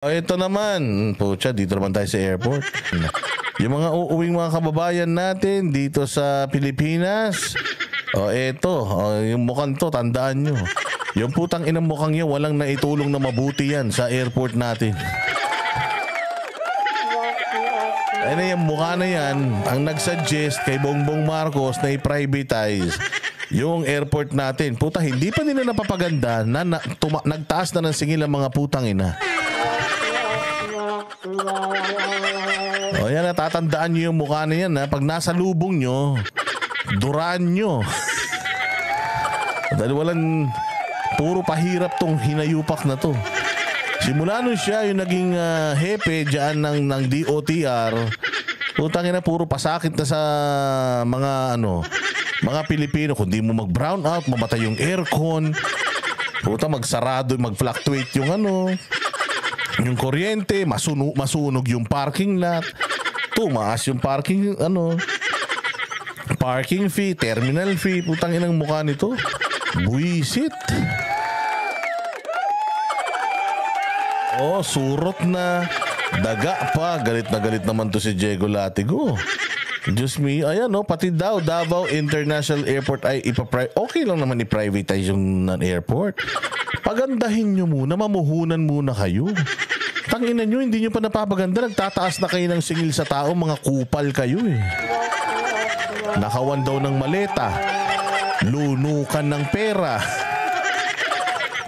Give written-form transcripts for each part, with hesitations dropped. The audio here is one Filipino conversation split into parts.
Ito naman, pucha, dito naman tayo sa airport. Yung mga uuwing mga kababayan natin dito sa Pilipinas. Eto, yung mukhang to, tandaan nyo. Yung putang inang mukhang yan, walang naitulong na mabuti yan sa airport natin. Ay na yung mukha na yan, ang nagsuggest kay Bongbong Marcos na i-privatize yung airport natin. Puta, hindi pa nila napapaganda na, nagtaas na ng singil ang mga putang ina. Yan, natatandaan nyo yung mukha na yan. Pag nasa lubong nyo, duraan nyo. Dahil walang, puro pahirap tong hinayupak na to. Simula nun siya yung naging hepe dyan ng DOTR. Putang ina, puro pasakit na sa mga mga Pilipino. Kung di mo mag-brown out, mamatay yung aircon. Puta, magsarado, mag-fluctuate yung yung kuryente, masunog yung parking lot. Tumaas yung parking fee, terminal fee. Putang inang mukha nito. Buisit. Surot na. Daga pa. Galit na galit naman to si Diego Latigo. Diyos me, ayan pati daw Davao International Airport ay okay lang naman i-privatize yung airport. Pagandahin nyo muna, mamuhunan muna kayo. Tangina nyo, hindi nyo pa napapaganda. Nagtataas na kayo ng singil sa tao, mga kupal kayo eh. Nakawan daw ng maleta. Lunukan ng pera.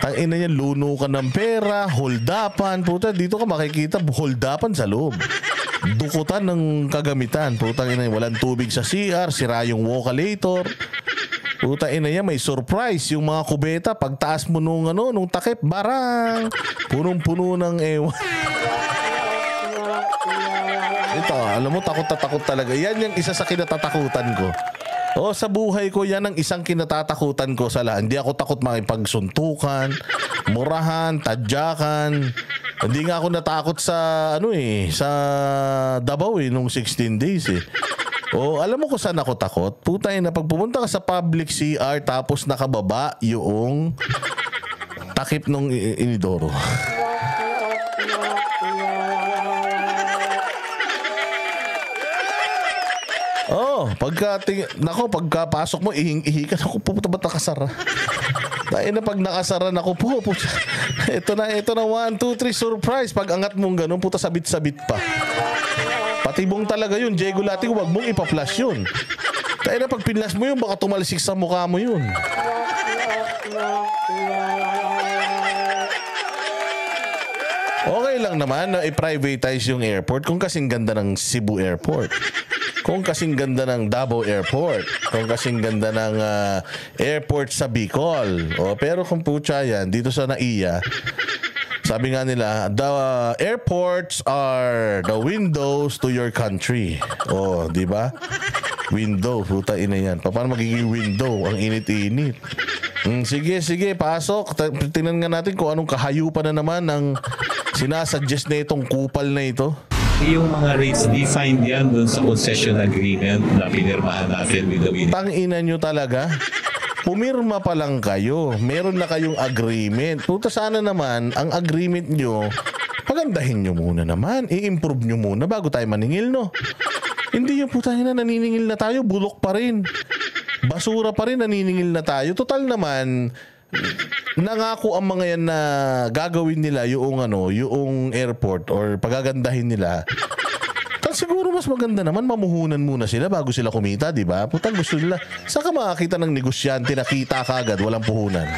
Tangina niya, lunukan ng pera, holdapan. Puta, dito ka makikita, holdapan sa loob. Dukutan ng kagamitan. Puta, walang tubig sa CR, sira yung vocalator. Puta ina yan, may surprise yung mga kubeta. Pagtaas mo nung takip, barang. Punong-puno ng ewan. Ito, alam mo, takot na takot talaga. Yan yung isa sa kinatatakutan ko. Sa buhay ko, yan ang isang kinatatakutan ko sa lahat. Hindi ako takot makipagsuntukan, murahan, tadyakan. Hindi nga ako natakot sa, sa Davao nung 16 days eh. Alam mo kung saan ako takot? Putay na, pag pumunta ka sa public CR tapos nakababa yung takip ng inidoro. Pagkapasok mo, ihing-ihi ka. Naku, puta ba't nakasara? Dahil na pag nakasaran ako po, puta. Ito na, 1, 2, 3, surprise. Pag angat mong ganun, puta, sabit-sabit pa. Patibong talaga yun, Diego Latigo, wag mong ipa-flash yun. Dahil na pag pinlash mo yun, baka tumalsik sa mukha mo yun. Okay lang naman na i-privatize yung airport kung kasing ganda ng Cebu Airport. Kung kasing ganda ng Davao Airport. Kung kasing ganda ng airport sa Bicol. Pero kung putya yan, dito sa NAIA, sabi nga nila, the airports are the windows to your country. Di ba? Window, puta ina yan. Paano magiging window? Ang init-init. Sige, pasok. Tingnan nga natin kung anong kahayupan na naman ang sinasuggest na itong kupal na ito. Yung mga rates, defined yan dun sa concession agreement na pinirmahan natin with the winning. Tangina nyo talaga. Pumirma pa lang kayo. Meron na kayong agreement. Puta, sana naman, ang agreement nyo, pagandahin nyo muna naman. I-improve nyo muna bago tayo maningil, no? Hindi yung puta na naniningil na tayo, bulok pa rin. Basura pa rin, naniningil na tayo. Total naman, nangako ang mga yan na gagawin nila yung airport or pagagandahin nila. Siguro mas maganda naman mamuhunan muna sila bago sila kumita, di ba? Putang gusto nila. Saan ka makakita ng negosyante na kita kagad, walang puhunan?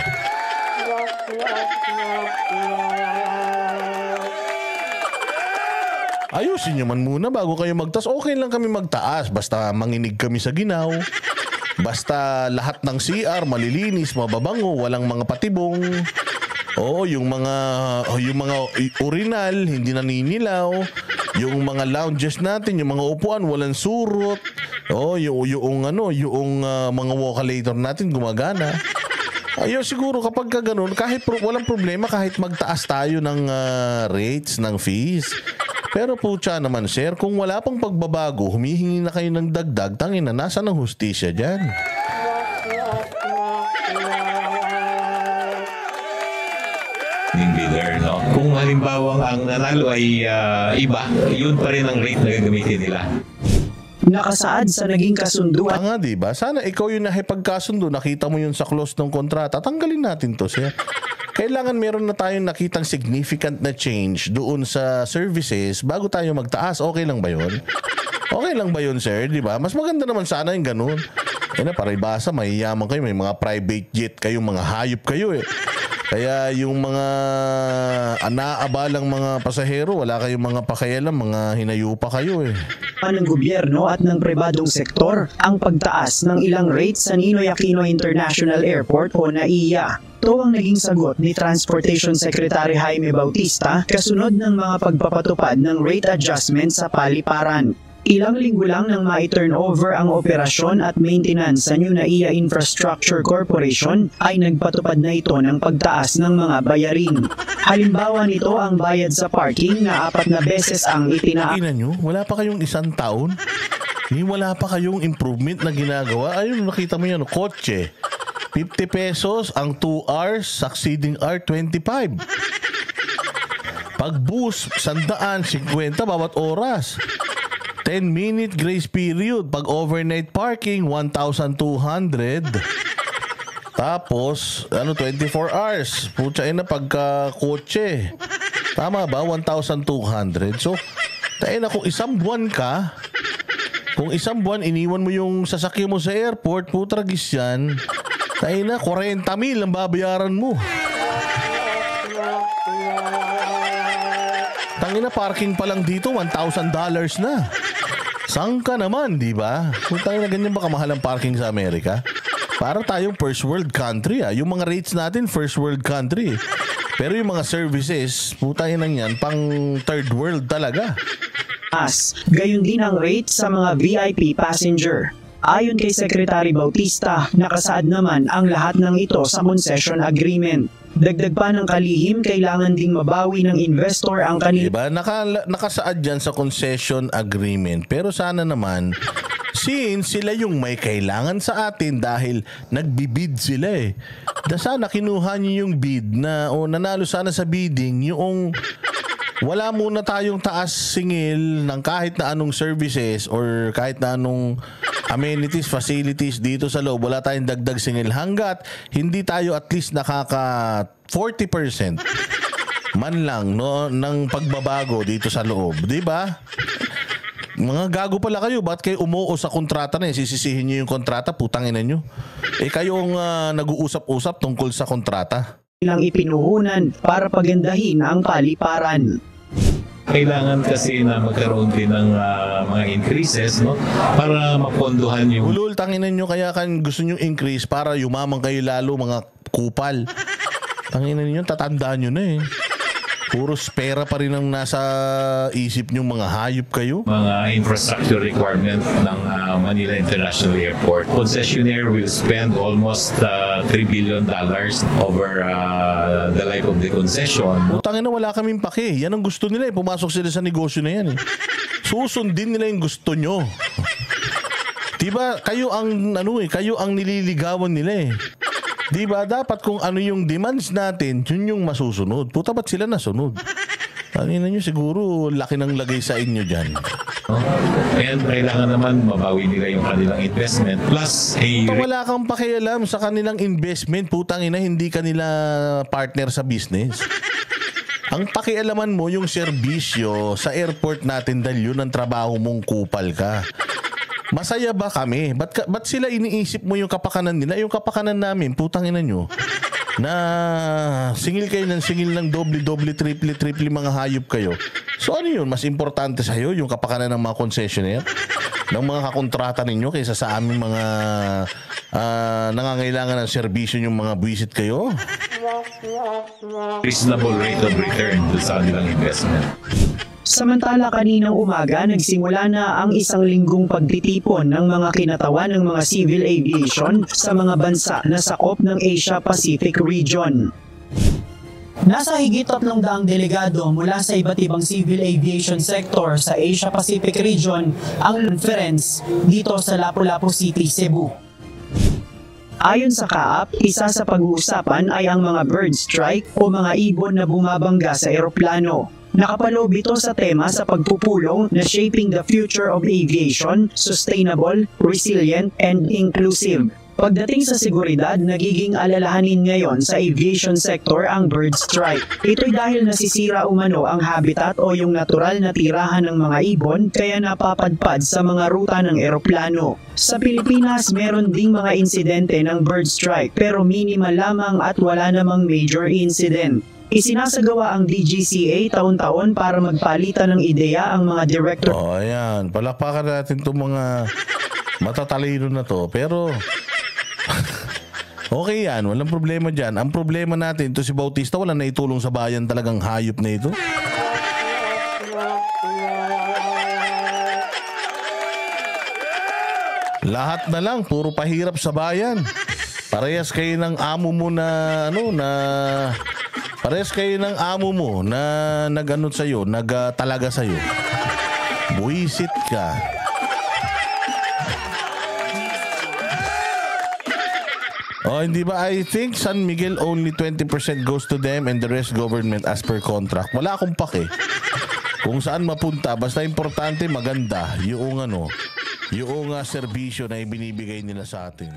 Ayusin nyo man muna bago kayo magtaas. Okay lang kami magtaas. Basta manginig kami sa ginaw. Basta lahat ng CR malilinis, mababango, walang mga patibong. Yung mga urinal hindi naninilaw. Yung mga lounges natin, yung mga upuan walang surot. Yung mga vocalator natin gumagana. Siguro kapag ganoon, kahit walang problema kahit magtaas tayo ng rates ng fees. Pero putya naman, sir, kung wala pang pagbabago, humihingi na kayo ng dagdag, tangina, nasaan ang hustisya dyan? Hindi there, no? Kung halimbawa halimbawa ang nanalo ay iba, yun pa rin ang rate na gagamitin nila. Nakasaad sa naging kasunduan. Nga, di ba? Sana ikaw yung nakipagkasundo, nakita mo yun sa clause ng kontrata, tanggalin natin to, sir. Kailangan meron na tayong nakitang significant na change doon sa services bago tayo magtaas. Okay lang ba yun? Okay lang ba yun, sir? Di ba? Mas maganda naman sana yung ganun. Eh na, paribasa, mahiyaman kayo, may mga private jet kayo, mga hayop kayo eh. Kaya yung mga naabalang mga pasahero, wala kayong mga pakialam, mga hinayupa kayo eh. Ng gobyerno at ng pribadong sektor ang pagtaas ng ilang rates sa Ninoy Aquino International Airport o NAIA. Ito ang naging sagot ni Transportation Secretary Jaime Bautista kasunod ng mga pagpapatupad ng rate adjustment sa paliparan. Ilang linggo lang nang ma-turnover ang operasyon at maintenance sa New NAIA Infrastructure Corporation ay nagpatupad na ito ng pagtaas ng mga bayarin. Halimbawa nito ang bayad sa parking na 4 na beses ang itinaas. Ina nyo, wala pa kayong isang taon? Wala pa kayong improvement na ginagawa? Ayun, nakita mo yan, kotse. 50 pesos ang 2 hours, succeeding hour 25. Pag bus, 150 bawat oras. 10-minute grace period. Pag overnight parking, 1,200. Tapos, 24 hours. Putya na pagka kotse. Tama ba? 1,200. So, kung isang buwan ka, kung isang buwan iniwan mo yung sasakyan mo sa airport, putragis yan. Na 40,000 ang babayaran mo. Tangina, parking pa lang dito, $1,000 na. Saan ka naman, di ba? Kung tayo na ganyan ba kamahal ang parking sa Amerika? Para tayong first world country. Yung mga rates natin, first world country. Pero yung mga services, putangin lang yan, pang third world talaga. Gayon din ang rate sa mga VIP passenger. Ayon kay Secretary Bautista, nakasaad naman ang lahat ng ito sa concession agreement. Dagdag pa ng kalihim, kailangan ding mabawi ng investor ang kanilang... Diba? Nakasaad dyan sa concession agreement. Pero sana naman, since sila yung may kailangan sa atin dahil nagbibid sila eh. Sana kinuha niyo yung bid na, o nanalo sana sa bidding, yung wala muna tayong taas singil ng kahit na anong services or kahit na anong amenities, facilities dito sa loob. Wala tayong dagdag singil hanggat hindi tayo at least nakaka 40% man lang no, ng pagbabago dito sa loob. Diba? Mga gago pala kayo. Ba't kayo umuo sa kontrata na sisisihin nyo yung kontrata? Putangin na nyo. Kayong nag-uusap-usap tungkol sa kontrata. Ilang ipinuhunan para pagandahin ang paliparan. Kailangan kasi na magkaroon din ng mga increases, no? Para mapondohan yung... Ulul, tanginan nyo kaya kan gusto nyo increase para yumaman kayo lalo mga kupal. Tanginan nyo, tatandaan nyo na eh. Puro pera pa rin ang nasa isip nyo, mga hayop kayo. Mga infrastructure requirement ng Manila International Airport. Concessionaire will spend almost $3 billion over the life of the concession. Tangina, wala kaming pake. Yan ang gusto nila eh. Pumasok sila sa negosyo na yan eh. Susundin nila yung gusto nyo. Diba? Kayo ang nililigawan nila eh. Diba? Dapat kung ano yung demands natin, yun yung masusunod. Puta, ba't sila nasunod? Tanina nyo, siguro laki ng lagay sa inyo dyan. And kailangan naman mabawi nila yung kanilang investment. Plus, wala kang pakialam sa kanilang investment. Putang ina, hindi kanila partner sa business. Ang pakialaman mo yung serbisyo sa airport natin dahil yun ang trabaho mong kupal ka. Masaya ba kami? Ba't sila iniisip mo yung kapakanan nila? Yung kapakanan namin, putang ina nyo, na singil kayo ng singil ng doble, triple mga hayop kayo. So ano yun? Mas importante sa'yo yung kapakanan ng mga concessionaire? Ng mga kakontrata ninyo kaysa sa aming mga nangangailangan ng serbisyo yung mga buwisit kayo? reasonable rate of return sa kanilang investment. Samantala kaninang umaga nagsimula na ang isang linggong pagtitipon ng mga kinatawan ng mga civil aviation sa mga bansa na sakop ng Asia-Pacific region. Nasa higit 300 delegado mula sa iba't ibang civil aviation sector sa Asia-Pacific region ang conference dito sa Lapu-Lapu City, Cebu. Ayon sa CAAP, isa sa pag-uusapan ay ang mga bird strike o mga ibon na bumabangga sa eroplano. Nakapaloob ito sa tema sa pagpupulong na Shaping the Future of Aviation, Sustainable, Resilient, and Inclusive. Pagdating sa seguridad, nagiging alalahanin ngayon sa aviation sector ang bird strike. Ito'y dahil nasisira umano ang habitat o yung natural na tirahan ng mga ibon kaya napapadpad sa mga ruta ng eroplano. Sa Pilipinas, meron ding mga insidente ng bird strike pero minimal lamang at wala namang major incident. Isinasagawa ang DGCA taon-taon para magpalitan ng ideya ang mga director. Oh, ayan. Palakpakan natin itong mga matatalino na to. Pero okay yan, walang problema dyan. Ang problema natin, ito si Bautista, wala na itulong sa bayan, talagang hayop na ito. Lahat na lang, puro pahirap sa bayan. Parehas kayo ng amo mo na, parehas kayo ng amo mo na nag-ano sa'yo, nag-talaga sa'yo. Buisit ka. Oh, hindi ba? I think San Miguel only 20% goes to them and the rest government as per contract. Wala akong pake. Kung saan mapunta, basta importante maganda yung serbisyo na ibinibigay nila sa atin.